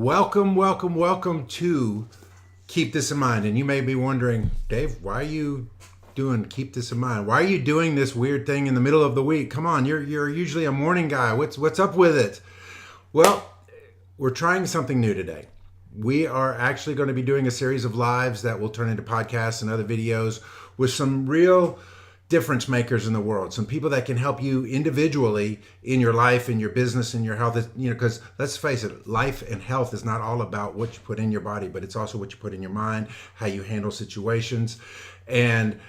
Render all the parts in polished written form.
welcome to Keep This in Mind. And you may be wondering, Dave, why are you doing Keep This in Mind? Why are you doing this weird thing in the middle of the week? Come on, you're usually a morning guy. What's up with it? Well, we're trying something new today. We are actually going to be doing a series of lives that will turn into podcasts and other videos with some real difference makers in the world, some people that can help you individually in your life, in your business, in your health. Because let's face it, life and health is not all about what you put in your body, but it's also what you put in your mind, how you handle situations. And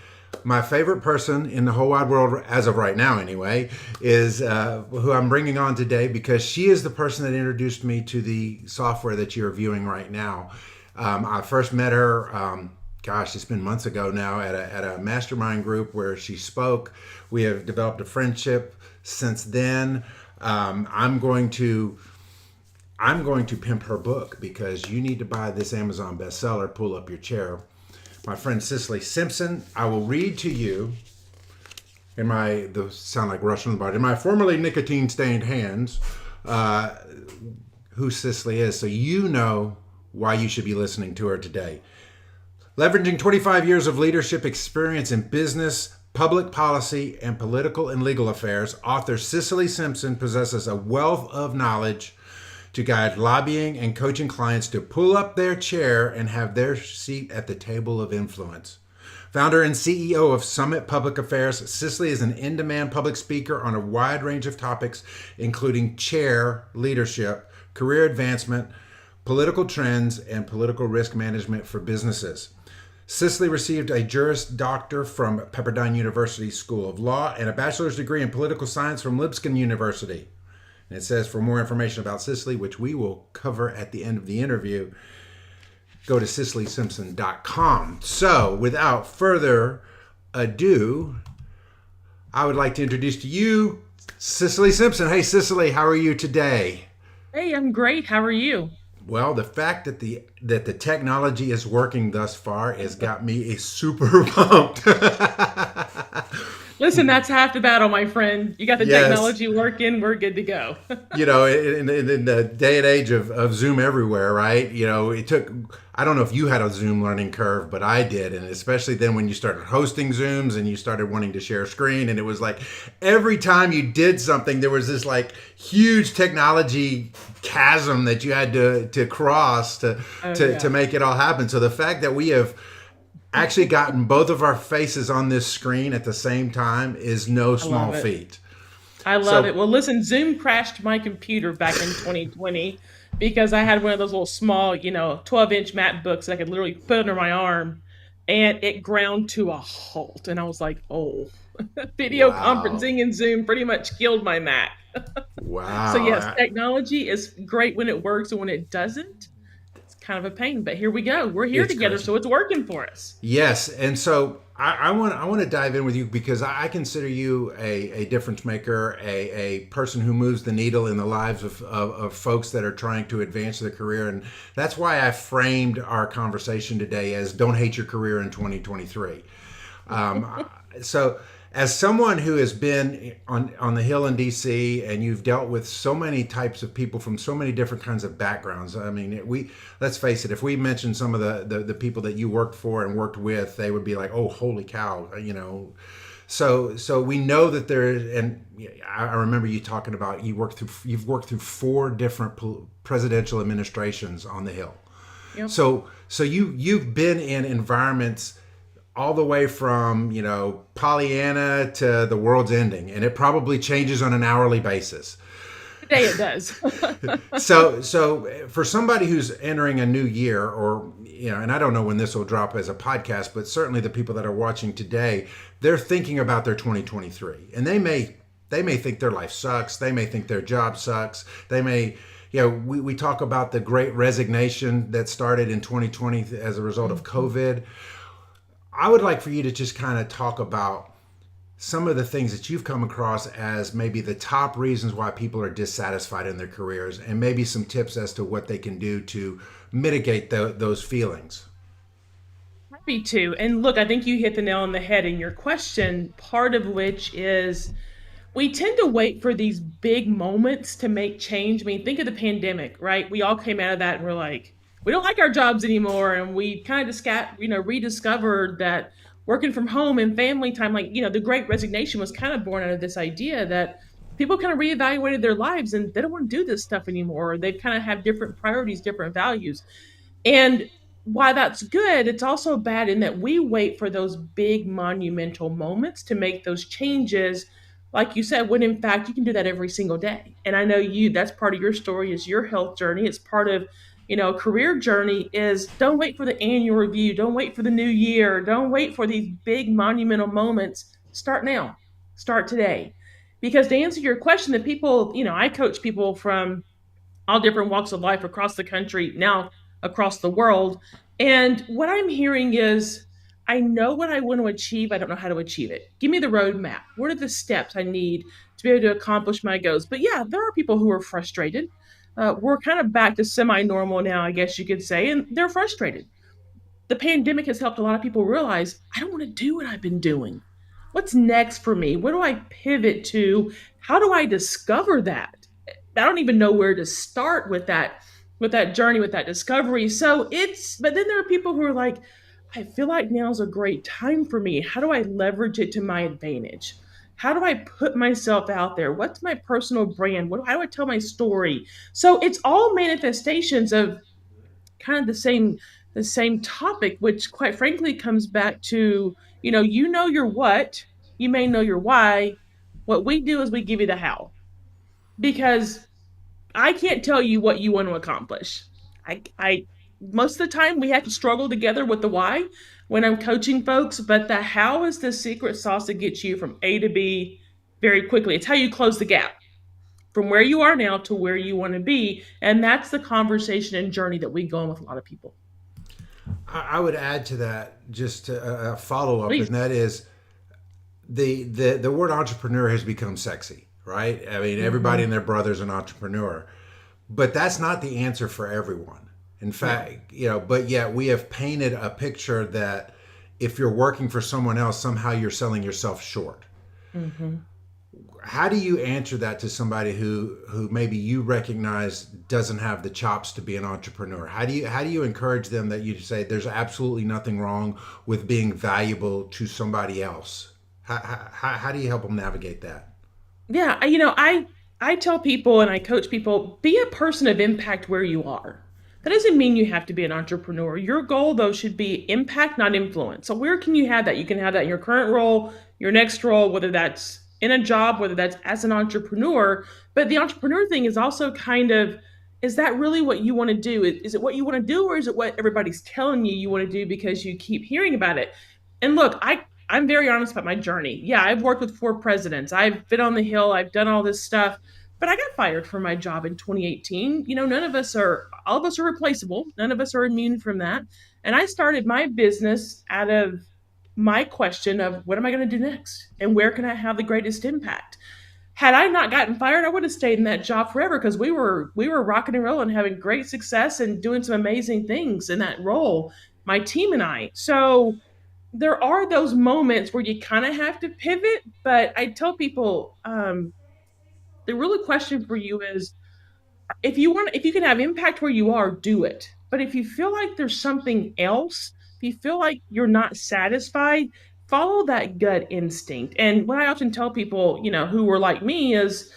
my favorite person in the whole wide world, as of right now anyway, is who I'm bringing on today, because she is the person that introduced me to the software that you're viewing right now. I first met her, it's been months ago now, at a mastermind group where she spoke. We have developed a friendship since then. I'm going to pimp her book, because you need to buy this Amazon bestseller, Pull Up Your Chair. My friend Cicely Simpson. I will read to you in sound like Russian body, in my formerly nicotine stained hands, who Cicely is, so you know why you should be listening to her today. Leveraging 25 years of leadership experience in business, public policy, and political and legal affairs, author Cicely Simpson possesses a wealth of knowledge to guide lobbying and coaching clients to pull up their chair and have their seat at the table of influence. Founder and CEO of Summit Public Affairs, Cicely is an in-demand public speaker on a wide range of topics, including chair leadership, career advancement, political trends, and political risk management for businesses. Cicely received a Juris Doctor from Pepperdine University School of Law and a bachelor's degree in political science from Lipscomb University. And it says, for more information about Cicely, which we will cover at the end of the interview, go to CicelySimpson.com. So, without further ado, I would like to introduce to you Cicely Simpson. Hey, Cicely, how are you today? Hey, I'm great. How are you? Well, the fact that the technology is working thus far has got me super pumped. Listen, that's half the battle, my friend. You got the Yes. technology working, we're good to go. In the day and age of Zoom everywhere, right? It took, I don't know if you had a Zoom learning curve, but I did. And especially then when you started hosting Zooms and you started wanting to share screen. And it was like every time you did something, there was this like huge technology chasm that you had to cross to make it all happen. So the fact that we have actually gotten both of our faces on this screen at the same time is no I small love it. feat. I love So it. Well, listen, Zoom crashed my computer back in 2020 because I had one of those little small, 12-inch MacBooks that I could literally put under my arm, and it ground to a halt. And I was like, oh, video wow. conferencing in Zoom pretty much killed my Mac. So, yes, Wow. technology is great when it works, and when it doesn't, it's kind of a pain. But here we go. We're here It's together, crazy. so it's working for us. Yes, and so I want to dive in with you, because I consider you a difference maker, a person who moves the needle in the lives of folks that are trying to advance their career, and that's why I framed our conversation today as "Don't Hate Your Career in 2023." So, as someone who has been on the Hill in DC, and you've dealt with so many types of people from so many different kinds of backgrounds, I mean, let's face it, if we mentioned some of the people that you worked for and worked with, they would be like, oh, holy cow. So we know that there is, and I remember you talking about you've worked through 4 different presidential administrations on the Hill. Yep. So you've been in environments all the way from Pollyanna to the world's ending, and it probably changes on an hourly basis. Today it does. So for somebody who's entering a new year, or and I don't know when this will drop as a podcast, but certainly the people that are watching today, they're thinking about their 2023, and they may think their life sucks, they may think their job sucks, they may. We talk about the great resignation that started in 2020 as a result of Mhm. COVID. I would like for you to just kind of talk about some of the things that you've come across as maybe the top reasons why people are dissatisfied in their careers, and maybe some tips as to what they can do to mitigate those feelings. Happy to. And look, I think you hit the nail on the head in your question, part of which is We tend to wait for these big moments to make change. I mean, think of the pandemic, right? We all came out of that and we're like, we don't like our jobs anymore. And we kind of rediscovered that working from home and family time, like, the great resignation was kind of born out of this idea that people kind of reevaluated their lives and they don't want to do this stuff anymore. They kind of have different priorities, different values. And while that's good, it's also bad in that we wait for those big monumental moments to make those changes. Like you said, when in fact you can do that every single day. And I know that's part of your story is your health journey. It's part of, career journey is don't wait for the annual review. Don't wait for the new year. Don't wait for these big monumental moments. Start now. Start today. Because to answer your question, the people, I coach people from all different walks of life across the country, now across the world. And what I'm hearing is, I know what I want to achieve. I don't know how to achieve it. Give me the roadmap. What are the steps I need to be able to accomplish my goals? But yeah, there are people who are frustrated. We're kind of back to semi normal now, I guess you could say, and they're frustrated. The pandemic has helped a lot of people realize I don't want to do what I've been doing. What's next for me? What do I pivot to? How do I discover that? I don't even know where to start with that journey, with that discovery. So but then there are people who are like, I feel like now's a great time for me. How do I leverage it to my advantage? How do I put myself out there? What's my personal brand? How do I tell my story? So it's all manifestations of kind of the same topic, which quite frankly comes back to, your what, you may know your why. What we do is we give you the how. Because I can't tell you what you want to accomplish. I most of the time we have to struggle together with the why when I'm coaching folks, but the how is the secret sauce that gets you from A to B very quickly. It's how you close the gap from where you are now to where you want to be. And that's the conversation and journey that we go on with a lot of people. I would add to that just a follow up, Please. and that is the word entrepreneur has become sexy, right? I mean, everybody Mm-hmm. and their brother's an entrepreneur, but that's not the answer for everyone. In No. fact, but yet we have painted a picture that if you're working for someone else, somehow you're selling yourself short. Mm-hmm. How do you answer that to somebody who maybe you recognize doesn't have the chops to be an entrepreneur? How do you encourage them that you say there's absolutely nothing wrong with being valuable to somebody else? How do you help them navigate that? Yeah, I tell people and I coach people, be a person of impact where you are. That doesn't mean you have to be an entrepreneur. Your goal though should be impact, not influence. So where can you have that? You can have that in your current role, your next role, whether that's in a job, whether that's as an entrepreneur. But the entrepreneur thing is also kind of, is that really what you want to do? Is it what you want to do, or is it what everybody's telling you want to do because you keep hearing about it? And look, I'm very honest about my journey. Yeah, I've worked with 4 presidents. I've been on the Hill. I've done all this stuff. But I got fired from my job in 2018. All of us are replaceable. None of us are immune from that. And I started my business out of my question of what am I going to do next? And where can I have the greatest impact? Had I not gotten fired, I would have stayed in that job forever because we were rocking and rolling, having great success and doing some amazing things in that role, my team and I. So there are those moments where you kind of have to pivot, but I tell people the real question for you is if you can have impact where you are, do it. But if you feel like there's something else, if you feel like you're not satisfied, follow that gut instinct. And what I often tell people, who were like me is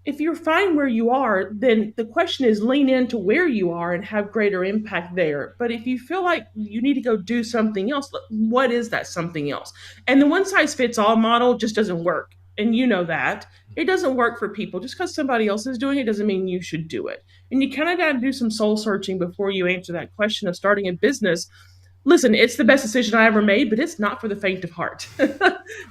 if you're fine where you are, then the question is lean into where you are and have greater impact there. But if you feel like you need to go do something else, what is that something else? And the one size fits all model just doesn't work. And you know that. It doesn't work for people. Just because somebody else is doing it doesn't mean you should do it. And you kind of got to do some soul searching before you answer that question of starting a business. Listen, it's the best decision I ever made, but it's not for the faint of heart.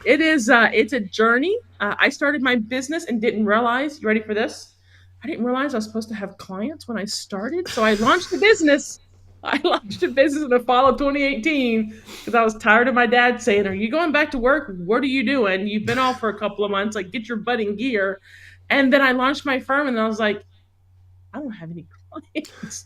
It's a journey. I started my business and didn't realize, you ready for this? I didn't realize I was supposed to have clients when I started. So I launched a business. I launched a business in the fall of 2018 because I was tired of my dad saying, are you going back to work? What are you doing? You've been off for a couple of months. Like, get your butt in gear. And then I launched my firm and I was like, I don't have any clients.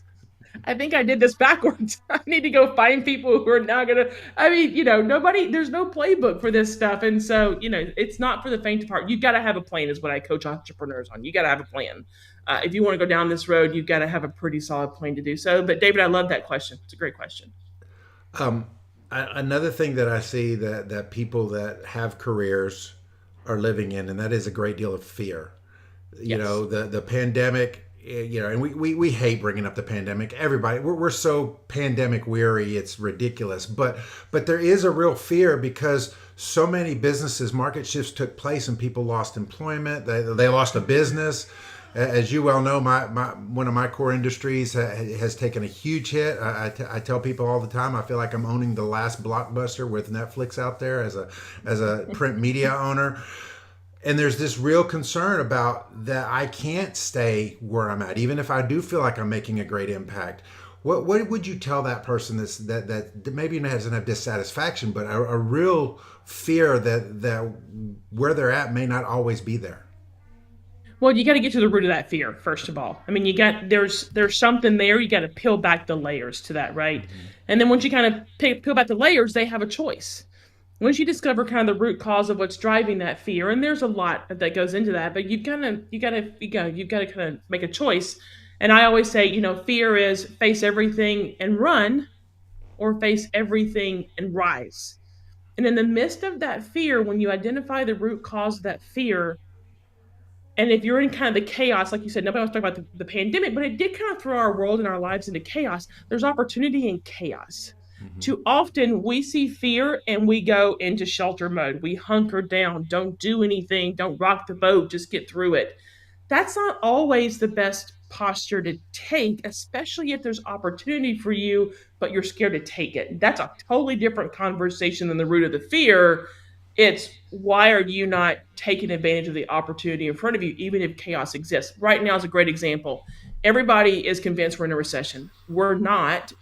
I think I did this backwards. I need to go find people who are now gonna. I mean, nobody. There's no playbook for this stuff, and so it's not for the faint of heart. You got to have a plan, is what I coach entrepreneurs on. You got to have a plan. If you want to go down this road, you've got to have a pretty solid plan to do so. But David, I love that question. It's a great question. Um, Another thing that I see that people that have careers are living in, and that is a great deal of fear. Yes. The pandemic, and we hate bringing up the pandemic. Everybody, we're so pandemic weary, it's ridiculous. But there is a real fear because so many businesses, market shifts took place, and people lost employment. They lost a business. As you well know, my one of my core industries has taken a huge hit. I tell people all the time, I feel like I'm owning the last blockbuster with Netflix out there as a print media owner. And there's this real concern about that I can't stay where I'm at, even if I do feel like I'm making a great impact. What would you tell that person that maybe doesn't have dissatisfaction, but a real fear that where they're at may not always be there? Well, you got to get to the root of that fear first of all. I mean, there's something there. You got to peel back the layers to that, right? Mm-hmm. And then once you kind of peel back the layers, they have a choice. Once you discover kind of the root cause of what's driving that fear, and there's a lot that goes into that, but you've got to kind of make a choice. And I always say, fear is face everything and run, or face everything and rise. And in the midst of that fear, when you identify the root cause of that fear, and if you're in kind of the chaos, like you said, nobody wants to talk about the pandemic, but it did kind of throw our world and our lives into chaos. There's opportunity in chaos. Mm-hmm. Too often we see fear and we go into shelter mode. We hunker down, don't do anything, don't rock the boat, just get through it. That's not always the best posture to take, especially if there's opportunity for you, but you're scared to take it. That's a totally different conversation than the root of the fear. It's why are you not taking advantage of the opportunity in front of you, even if chaos exists? Right now is a great example. Everybody is convinced we're in a recession. We're not.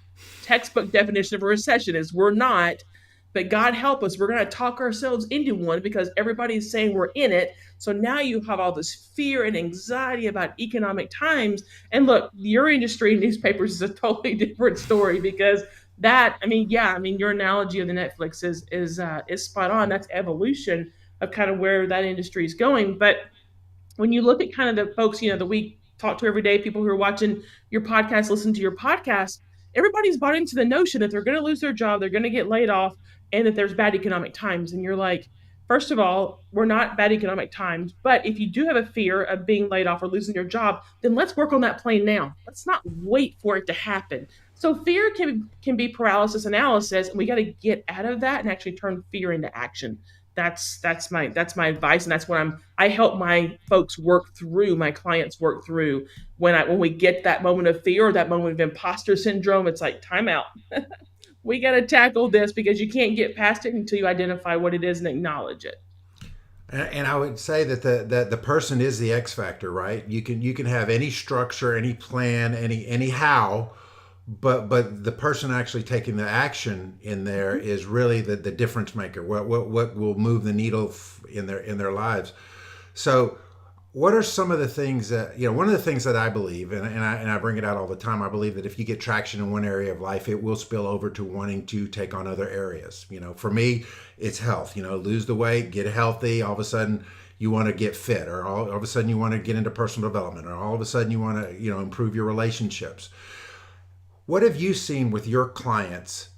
Textbook definition of a recession is we're not. But God help us, we're going to talk ourselves into one because everybody's saying we're in it. So now you have all this fear and anxiety about economic times. And look, your industry, newspapers, is a totally different story because your analogy of the Netflix is spot on. That's evolution of kind of where that industry is going. But when you look at kind of the folks, that we talk to every day, people who are watching your podcast, listen to your podcast, everybody's bought into the notion that they're going to lose their job, they're going to get laid off, and that there's bad economic times. And you're like, first of all, we're not bad economic times, but if you do have a fear of being laid off or losing your job, then let's work on that plan now. Let's not wait for it to happen. So fear can be paralysis analysis, and we got to get out of that and actually turn fear into action. That's my advice, and that's what I help my folks work through, my clients work through when we get that moment of fear or that moment of imposter syndrome. It's like time out. We got to tackle this because you can't get past it until you identify what it is and acknowledge it. And I would say that the person is the X factor, right? You can have any structure, any plan, any how, but the person actually taking the action in there is really the difference maker. What will move the needle in their lives. So, what are some of the things that one of the things that I believe, and I bring it out all the time. I believe that if you get traction in one area of life, it will spill over to wanting to take on other areas. For me, it's health. Lose the weight, get healthy. All of a sudden, you want to get fit, or all of a sudden you want to get into personal development, or all of a sudden you want to improve your relationships. What have you seen with your clients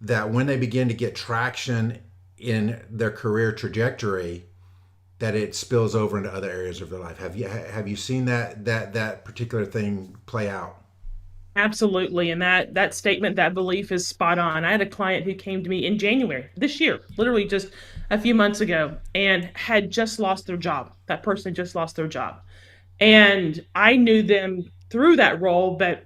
that when they begin to get traction in their career trajectory, that it spills over into other areas of their life? Have you seen that particular thing play out? Absolutely. And that statement, that belief is spot on. I had a client who came to me in January this year, literally just a few months ago, and had just lost their job. That person just lost their job. And I knew them through that role, but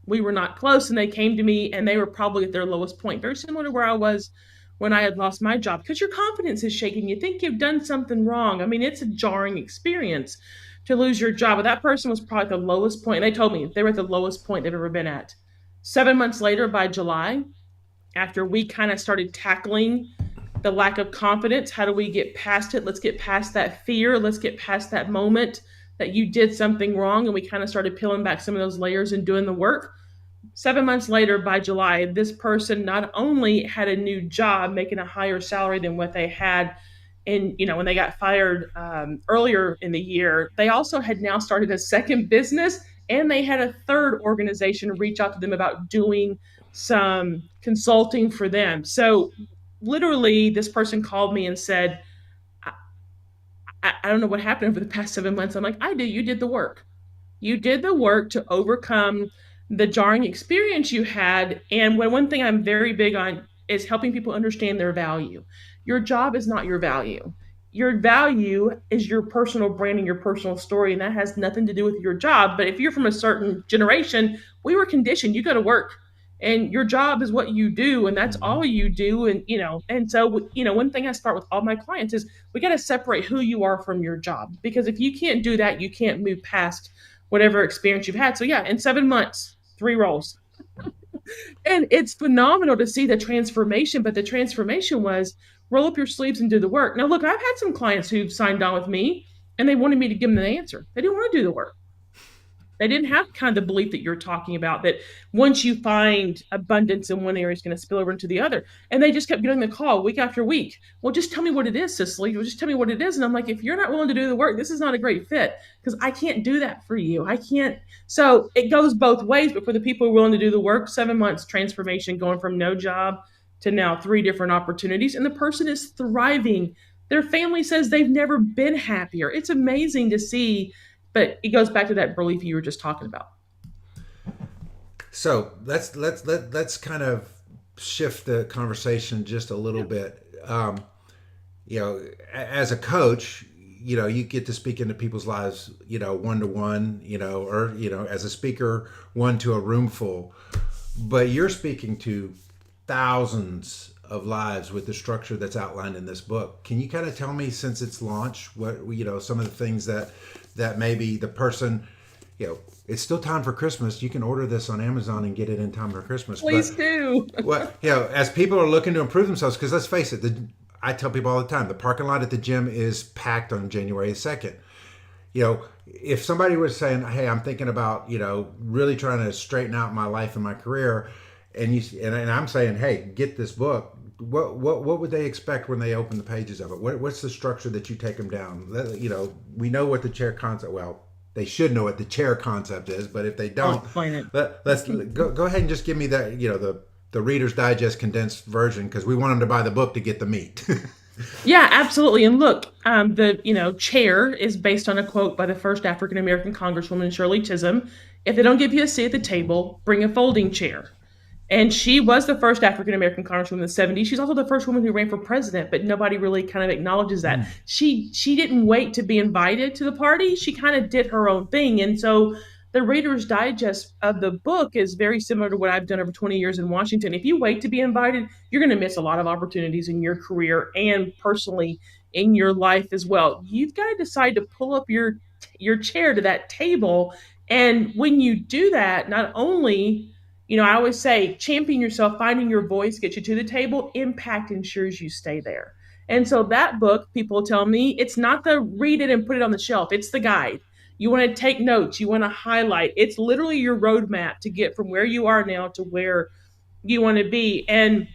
we were not close. And they came to me and they were probably at their lowest point, very similar to where I was when I had lost my job, because your confidence is shaking. You think you've done something wrong. I mean, it's a jarring experience to lose your job. But that person was probably at the lowest point. And they told me they were at the lowest point they've ever been at. 7 months later, by July, after we kind of started tackling the lack of confidence, how do we get past it? Let's get past that fear. Let's get past that moment that you did something wrong. And we kind of started peeling back some of those layers and doing the work. 7 months later, by July, this person not only had a new job making a higher salary than what they had when they got fired earlier in the year, they also had now started a second business, and they had a third organization reach out to them about doing some consulting for them. So literally, this person called me and said, I don't know what happened over the past 7 months. I'm like, I do. You did the work. You did the work to overcome the jarring experience you had. And one thing I'm very big on is helping people understand their value. Your job is not your value. Your value is your personal brand and your personal story, and that has nothing to do with your job. But if you're from a certain generation, we were conditioned, you go to work and your job is what you do, and that's Mhm. all you do. And so, one thing I start with all my clients is we got to separate who you are from your job, because if you can't do that, you can't move past whatever experience you've had. So yeah, in 7 months, 3 roles. And it's phenomenal to see the transformation, but the transformation was roll up your sleeves and do the work. Now, look, I've had some clients who've signed on with me and they wanted me to give them the answer. They didn't want to do the work. They didn't have kind of the belief that you're talking about, that once you find abundance in one area, it's going to spill over into the other. And they just kept getting the call week after week. Well, just tell me what it is, Cicely. Well, just tell me what it is. And I'm like, if you're not willing to do the work, this is not a great fit, because I can't do that for you. I can't. So it goes both ways. But for the people who are willing to do the work, 7 months transformation, going from no job to now three different opportunities. And the person is thriving. Their family says they've never been happier. It's amazing to see, but it goes back to that belief you were just talking about. So let's kind of shift the conversation just a little Yeah. bit. As a coach, you get to speak into people's lives, one to one, or as a speaker, one to a room full. But you're speaking to thousands of lives with the structure that's outlined in this book. Can you kind of tell me, since its launch, what some of the things that maybe the person, it's still time for Christmas. You can order this on Amazon and get it in time for Christmas. But Please do. what as people are looking to improve themselves, because let's face it, I tell people all the time, the parking lot at the gym is packed on January 2nd. If somebody was saying, "Hey, I'm thinking about really trying to straighten out my life and my career," and I'm saying, "Hey, get this book." What would they expect when they open the pages of it? What's the structure that you take them down? We know what the chair concept. Well, they should know what the chair concept is, but if they I'll don't, explain it. let's go ahead and just give me that. The Reader's Digest condensed version, because we want them to buy the book to get the meat. Yeah, absolutely. And look, the chair is based on a quote by the first African American Congresswoman, Shirley Chisholm. If they don't give you a seat at the table, bring a folding chair. And she was the first African American congresswoman in the 70s. She's also the first woman who ran for president, but nobody really kind of acknowledges that. She didn't wait to be invited to the party. She kind of did her own thing. And so the Reader's Digest of the book is very similar to what I've done over 20 years in Washington. If you wait to be invited, you're going to miss a lot of opportunities in your career and personally in your life as well. You've got to decide to pull up your chair to that table. And when you do that, not only I always say champion yourself, finding your voice, get you to the table. Impact ensures you stay there. And so that book, people tell me, it's not the read it and put it on the shelf, it's the guide. You want to take notes, you want to highlight. It's literally your roadmap to get from where you are now to where you want to be. And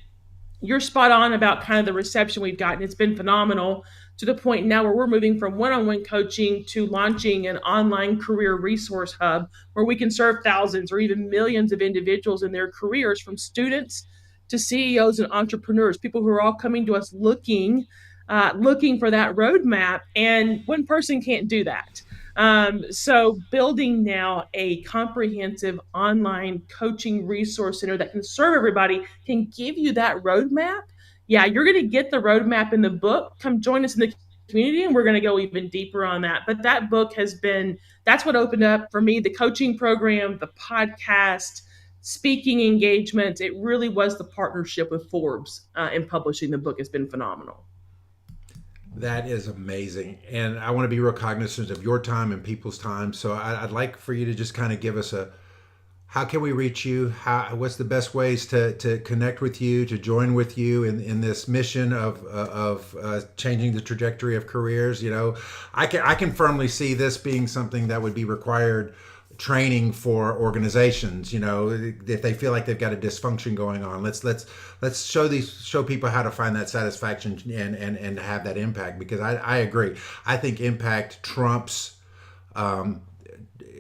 you're spot on about kind of the reception we've gotten. It's been phenomenal, to the point now where we're moving from one-on-one coaching to launching an online career resource hub where we can serve thousands or even millions of individuals in their careers, from students to CEOs and entrepreneurs, people who are all coming to us looking for that roadmap. And one person can't do that. So building now a comprehensive online coaching resource center that can serve everybody, can give you that roadmap. Yeah, you're going to get the roadmap in the book. Come join us in the community and we're going to go even deeper on that. But that book that's what opened up for me the coaching program, the podcast, speaking engagements. It really was the partnership with Forbes in publishing the book has been phenomenal. That is amazing. And I want to be real cognizant of your time and people's time. So I'd like for you to just kind of give us how can we reach you? What's the best ways to connect with you, to join with you in this mission of changing the trajectory of careers? I can firmly see this being something that would be required training for organizations. If they feel like they've got a dysfunction going on, let's show people how to find that satisfaction and have that impact. Because I agree. I think impact trumps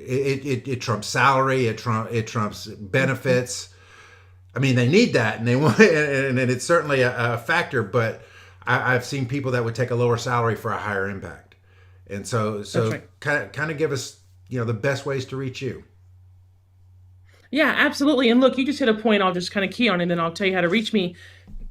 it trumps salary. It trumps benefits. I mean, they need that, and they want, and it's certainly a factor. But I've seen people that would take a lower salary for a higher impact, and That's so right. kind of give us the best ways to reach you. Yeah, absolutely. And look, you just hit a point I'll just kind of key on, and then I'll tell you how to reach me.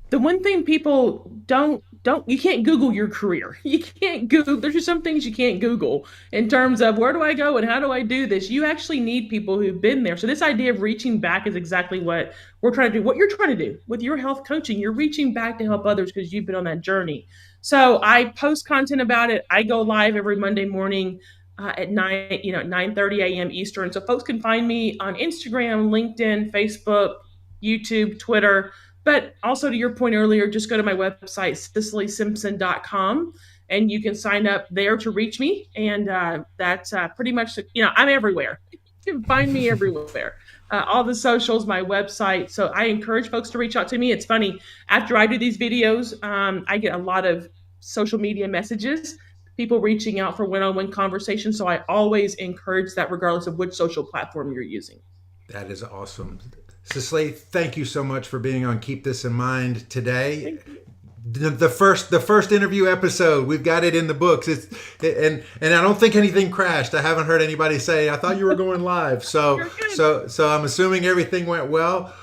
The one thing people don't you can't Google your career. You can't Google. There's just some things you can't Google in terms of where do I go and how do I do this. You actually need people who've been there. So this idea of reaching back is exactly what we're trying to do. What you're trying to do with your health coaching, you're reaching back to help others because you've been on that journey. So I post content about it. I go live every Monday morning. At 9:30 a.m. Eastern. So folks can find me on Instagram, LinkedIn, Facebook, YouTube, Twitter. But also to your point earlier, just go to my website, cicelysimpson.com, and you can sign up there to reach me. And that's pretty much, I'm everywhere. You can find me everywhere. All the socials, my website. So I encourage folks to reach out to me. It's funny, after I do these videos, I get a lot of social media messages, people reaching out for one-on-one conversations. So I always encourage that regardless of which social platform you're using. That is awesome. Cicely, thank you so much for being on Keep This in Mind today. Thank you. The first interview episode, we've got it in the books. And I don't think anything crashed. I haven't heard anybody say I thought you were going live. So You're good. so I'm assuming everything went well.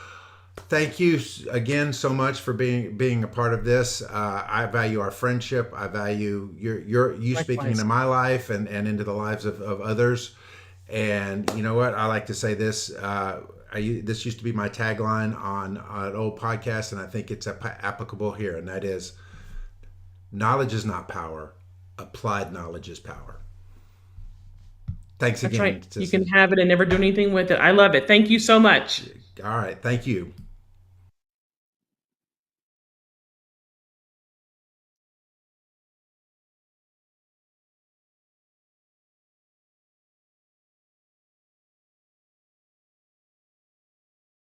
Thank you again so much for being a part of this. I value our friendship. I value you speaking into Likewise. my life and into the lives of others. And you know what? I like to say this. This used to be my tagline on an old podcast, and I think it's applicable here. And that is, knowledge is not power. Applied knowledge is power. Thanks That's again, right. You can Cicely. have it and never do anything with it. I love it. Thank you so much. All right. Thank you.